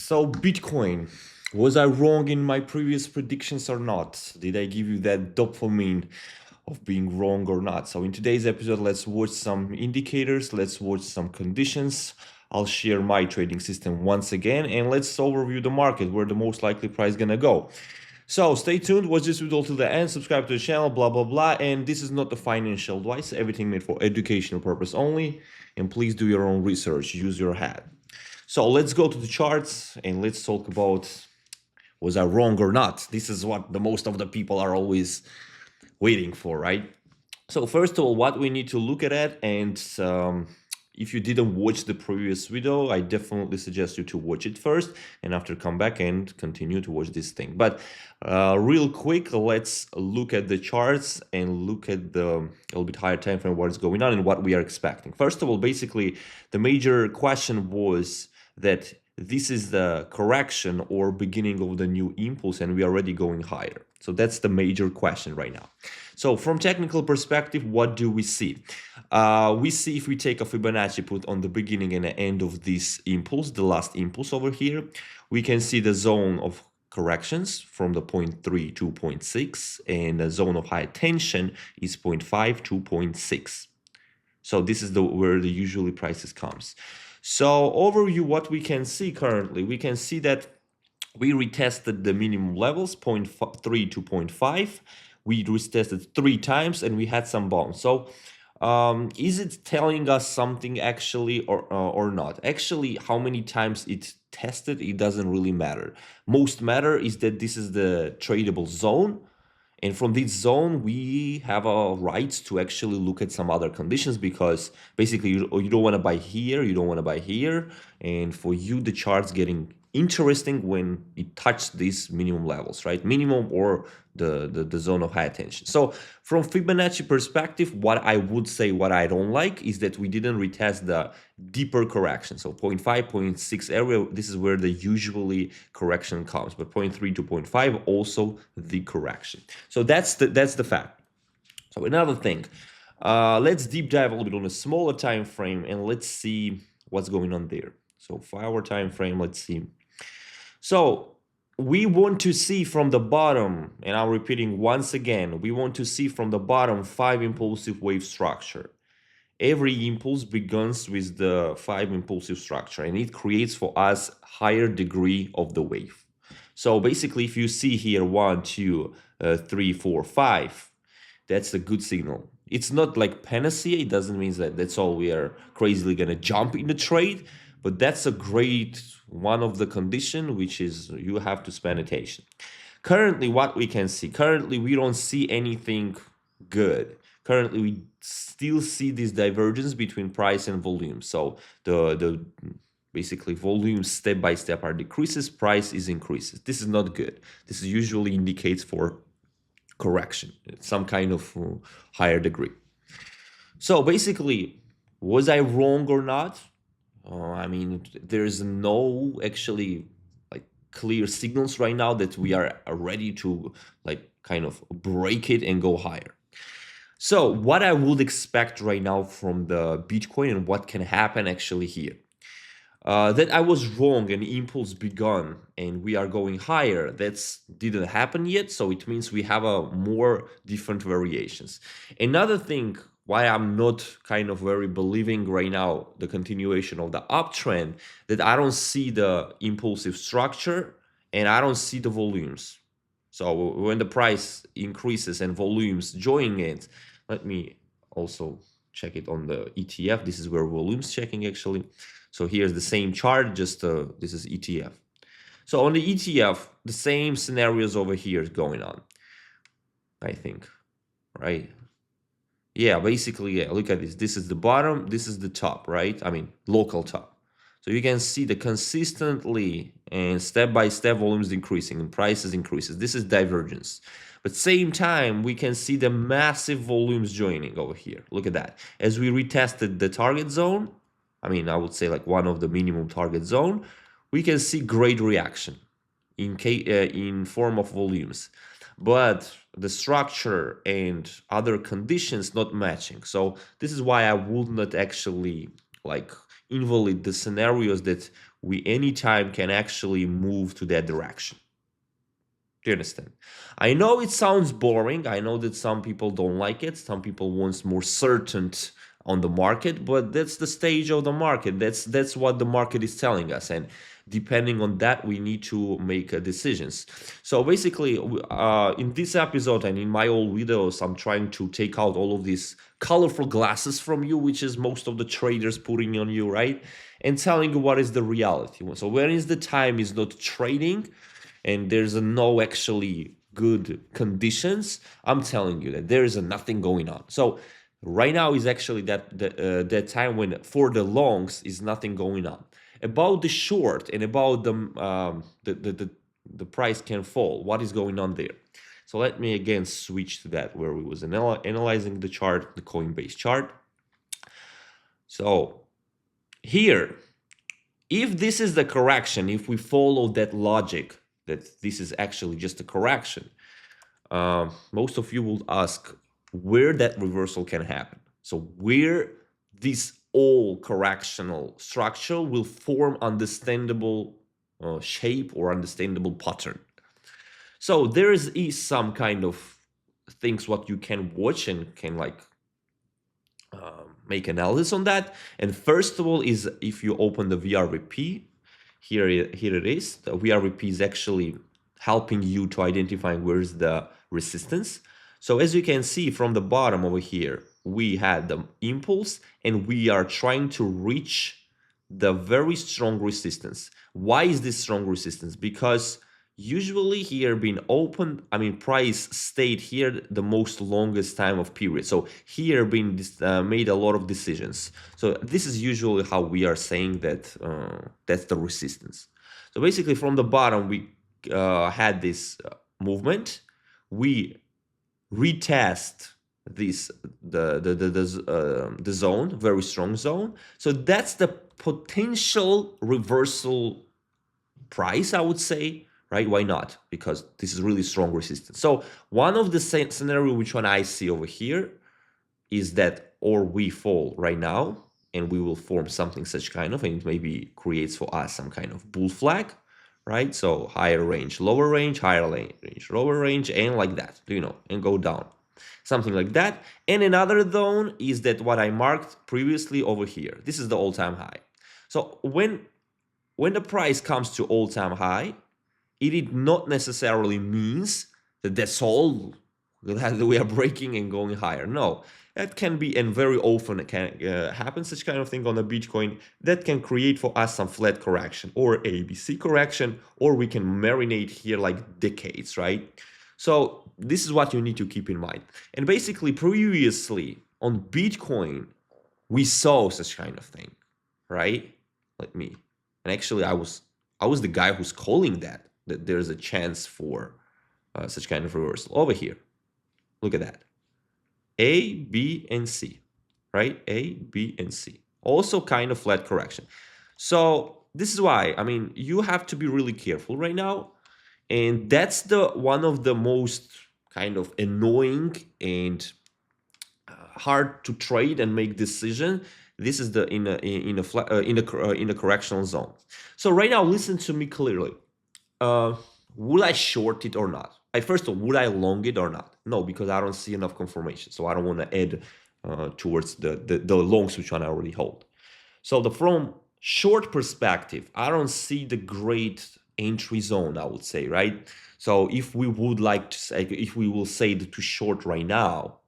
So Bitcoin, was I wrong in my previous predictions or not? Did I give you that dopamine of being wrong or not? So in today's episode, let's watch some indicators, let's watch some conditions. I'll share my trading system once again, and let's overview the market, where the most likely price is gonna go. So stay tuned, watch this video till the end, subscribe to the channel, blah, blah, blah. And this is not the financial advice, everything made for educational purpose only. And please do your own research, use your head. So let's go to the charts and let's talk about, was I wrong or not? This is what the most of the people are always waiting for, right? So first of all, what we need to look at it, and if you didn't watch the previous video, I definitely suggest you to watch it first and after come back and continue to watch this thing. But real quick, let's look at the charts and look at the a little bit higher time frame, what's going on and what we are expecting. First of all, basically, the major question was that this is the correction or beginning of the new impulse and we are already going higher. So that's the major question right now. So from technical perspective, what do we see? We see, if we take a Fibonacci put on the beginning and the end of this impulse, the last impulse over here, we can see the zone of corrections from the 0.3 to 0.6, and the zone of high tension is 0.5 to 0.6. So this is where the usually prices comes. So overview, what we can see currently, we can see that we retested the minimum levels 0.3 to 0.5. We retested 3 times and we had some bounce. So is it telling us something actually or not? Actually, how many times it tested, it doesn't really matter. Most matter is that this is the tradable zone. And from this zone, we have a right to actually look at some other conditions, because basically you don't want to buy here, you don't want to buy here. And for you, the chart's getting interesting when it touched these minimum levels, right? Minimum or the zone of high attention. So from Fibonacci perspective, what I would say, what I don't like is that we didn't retest the deeper correction. So 0.5, 0.6 area, this is where the usually correction comes, but 0.3 to 0.5 also the correction. So that's the fact. So another thing, let's deep dive a little bit on a smaller time frame and let's see what's going on there. So 5-hour time frame, let's see. So we want to see from the bottom, and I'm repeating once again, we want to see from the bottom 5 impulsive wave structure. Every impulse begins with the 5 impulsive structure, and it creates for us higher degree of the wave. So basically, if you see here 1, 2, 3, 4, 5, that's a good signal. It's not like panacea. It doesn't mean that that's all we are crazily gonna jump in the trade, but that's a great one of the condition, which is you have to spend attention. Currently, what we can see, currently we don't see anything good. Currently, we still see this divergence between price and volume. So the basically volume step by step are decreases, price is increases. This is not good. This usually indicates for correction, some kind of higher degree. So basically, was I wrong or not? I mean, there's no actually like clear signals right now that we are ready to like kind of break it and go higher. So what I would expect right now from the Bitcoin and what can happen actually here. That I was wrong and impulse begun and we are going higher. That's didn't happen yet. So it means we have a more different variations. Another thing why I'm not kind of very believing right now the continuation of the uptrend, that I don't see the impulsive structure and I don't see the volumes. So when the price increases and volumes join it, let me also check it on the ETF. This is where volumes checking actually. So here's the same chart, just this is ETF. So on the ETF, the same scenarios over here is going on, I think, right? Yeah, basically, yeah, look at this. This is the bottom, this is the top, right? I mean, local top. So you can see the consistently and step-by-step volumes increasing and prices increases. This is divergence. But same time, we can see the massive volumes joining over here. Look at that. As we retested the target zone, I mean, I would say like one of the minimum target zone, we can see great reaction in form of volumes. But the structure and other conditions not matching. So this is why I would not actually like invalid the scenarios that we anytime can actually move to that direction. Do you understand? I know it sounds boring. I know that some people don't like it. Some people want more certain on the market, but that's the stage of the market. That's what the market is telling us, and depending on that, we need to make decisions. So basically, in this episode and in my old videos, I'm trying to take out all of these colorful glasses from you, which is most of the traders putting on you, right? And telling you what is the reality. So when is the time is not trading and there's no actually good conditions, I'm telling you that there is nothing going on. So right now is actually that time when for the longs is nothing going on. About the short and about the price can fall, what is going on there? So let me again switch to that where we was analyzing the chart, the Coinbase chart. So here, if this is the correction, if we follow that logic that this is actually just a correction, most of you will ask where that reversal can happen. So where this all correctional structure will form understandable shape or understandable pattern. So there is some kind of things what you can watch and can like make analysis on that. And first of all is if you open the VRVP, here it is. The VRVP is actually helping you to identify where's the resistance. So as you can see from the bottom over here, we had the impulse and we are trying to reach the very strong resistance. Why is this strong resistance? Because usually here being open, price stayed here the most longest time of period. So here being made a lot of decisions. So this is usually how we are saying that that's the resistance. So basically from the bottom we had this movement. We retest this the zone, very strong zone. So that's the potential reversal price, I would say, right? Why not? Because this is really strong resistance. So one of the scenario which one I see over here is that or we fall right now and we will form something such kind of, and it maybe creates for us some kind of bull flag, right? So higher range, lower range, higher range, lower range, and like that, and go down. Something like that. And another zone is that what I marked previously over here. This is the all-time high. So when the price comes to all-time high, it not necessarily means that that's all that we are breaking and going higher. No, that can be, and very often it can happen, such kind of thing on the Bitcoin, that can create for us some flat correction or ABC correction, or we can marinate here like decades, right? So this is what you need to keep in mind. And basically previously on Bitcoin, we saw such kind of thing, right? And actually I was the guy who's calling that there's a chance for such kind of reversal over here. Look at that. A, B, and C, right? A, B, and C. Also kind of flat correction. So this is why, you have to be really careful right now. And that's one of the most kind of annoying and hard to trade and make decision. This is in a correctional zone. So right now, listen to me clearly. Would I short it or not? First of all, would I long it or not? No, because I don't see enough confirmation. So I don't want to add towards the longs which one I already hold. So from short perspective, I don't see the great entry zone, I would say, right? So if we would like to say, if we will say to short right now,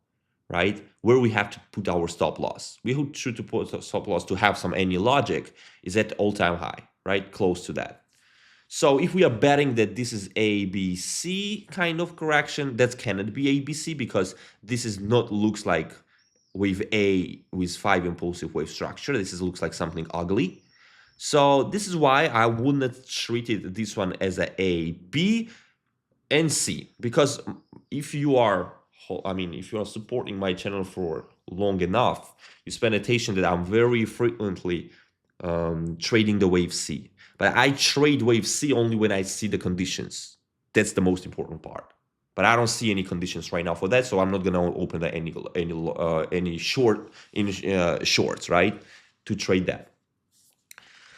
right, where we have to put our stop loss, we should to put a stop loss to have some any logic is at all-time high, right, close to that. So if we are betting that this is ABC kind of correction, that cannot be ABC because this is not looks like with 5 impulsive wave structure. This looks like something ugly. So this is why I would not treat it this one as a B and C, because if you are supporting my channel for long enough, you spend attention that I'm very frequently trading the wave C. But I trade wave C only when I see the conditions. That's the most important part. But I don't see any conditions right now for that, so I'm not gonna open any shorts, right, to trade that.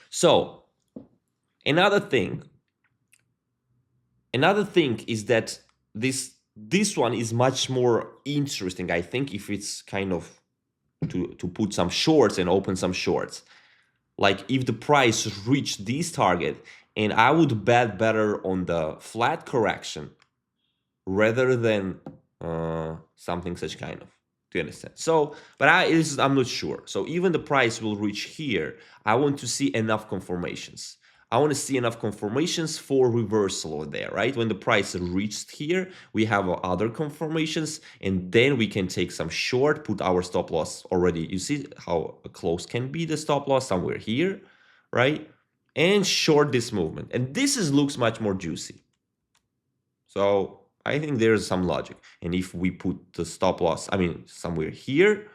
So Another thing is that this one is much more interesting, I think, if it's kind of to put some shorts and open some shorts. Like if the price reached this target, and I would bet better on the flat correction rather than something such kind of. Do you understand? So, but I'm not sure. So even the price will reach here, I want to see enough confirmations. I want to see enough confirmations for reversal over there, right? When the price reached here, we have other confirmations, and then we can take some short, put our stop loss already. You see how close can be the stop loss somewhere here, right? And short this movement. And this looks much more juicy. So I think there's some logic. And if we put the stop loss, I mean, somewhere here,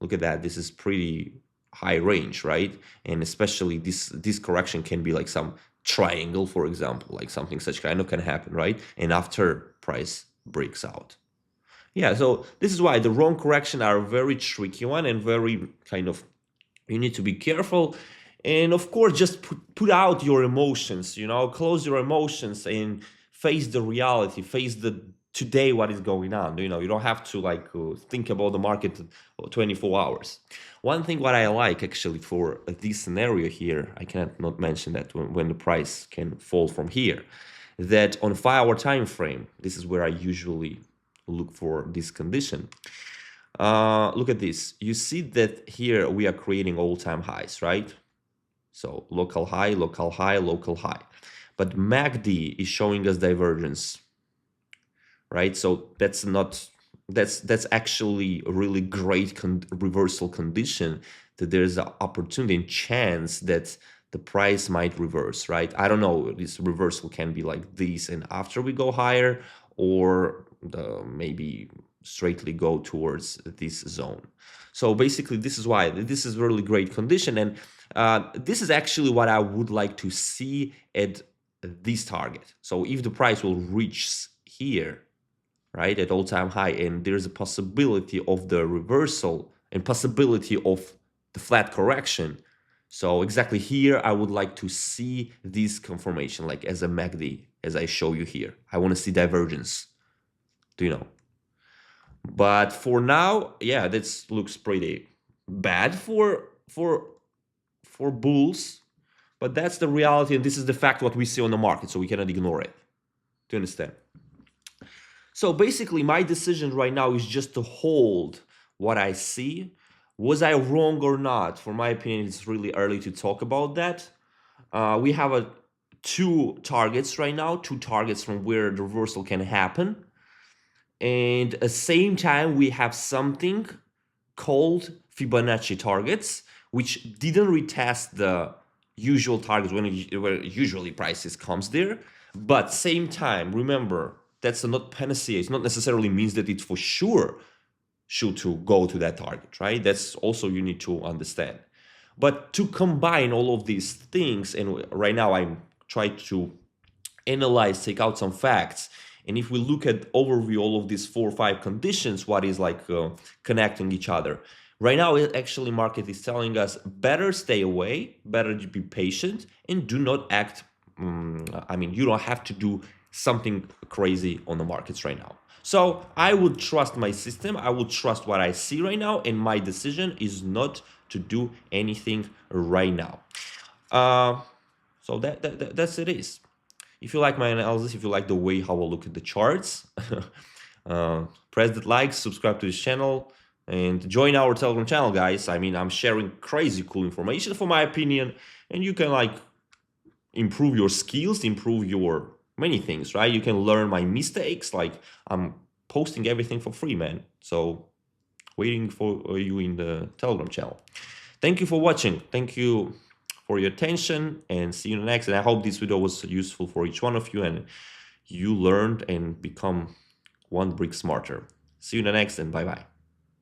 look at that. This is pretty high range, right? And especially this correction can be like some triangle, for example, like something such kind of can happen, right? And after price breaks out. Yeah, so this is why the wrong correction are a very tricky one and very kind of, you need to be careful. And of course, just put out your emotions, close your emotions and face the reality, face the today, what is going on. You don't have to think about the market 24 hours. One thing what I like actually for this scenario here, I cannot not mention that when the price can fall from here, that on 5-hour time frame, this is where I usually look for this condition. Look at this. You see that here we are creating all-time highs, right? So local high, local high, local high. But MACD is showing us divergence, right? So that's actually a really great reversal condition, that there's an opportunity and chance that the price might reverse, right? I don't know, this reversal can be like this and after we go higher, or maybe straightly go towards this zone. So basically, this is why this is really great condition, and this is actually what I would like to see at this target. So if the price will reach here, right, at all-time high, and there's a possibility of the reversal and possibility of the flat correction. So exactly here, I would like to see this confirmation, like as a MACD, as I show you here. I want to see divergence. Do you know? But for now, yeah, this looks pretty bad for bulls. But that's the reality, and this is the fact what we see on the market, so we cannot ignore it. Do you understand? So basically, my decision right now is just to hold what I see. Was I wrong or not? For my opinion, it's really early to talk about that. We have two targets right now, two targets from where the reversal can happen. And at the same time, we have something called Fibonacci targets, which didn't retest the usual targets where usually prices comes there. But same time, remember, that's not panacea. It's not necessarily means that it for sure should to go to that target, right? That's also you need to understand. But to combine all of these things, and right now I'm trying to analyze, take out some facts. And if we look at overview all of these 4 or 5 conditions, what is connecting each other. Right now, actually, market is telling us better stay away, better be patient, and do not act. You don't have to do something crazy on the markets right now. So I would trust my system. I would trust what I see right now, and my decision is not to do anything right now. So that's it is. If you like my analysis, if you like the way how I look at the charts, press that like, subscribe to this channel, and join our Telegram channel, guys. I'm sharing crazy cool information for my opinion, and you can improve your skills, improve your many things, right? You can learn my mistakes. I'm posting everything for free, man. So waiting for you in the Telegram channel. Thank you for watching. Thank you for your attention, and see you in the next. And I hope this video was useful for each one of you, and you learned and become one brick smarter. See you in the next, and bye-bye.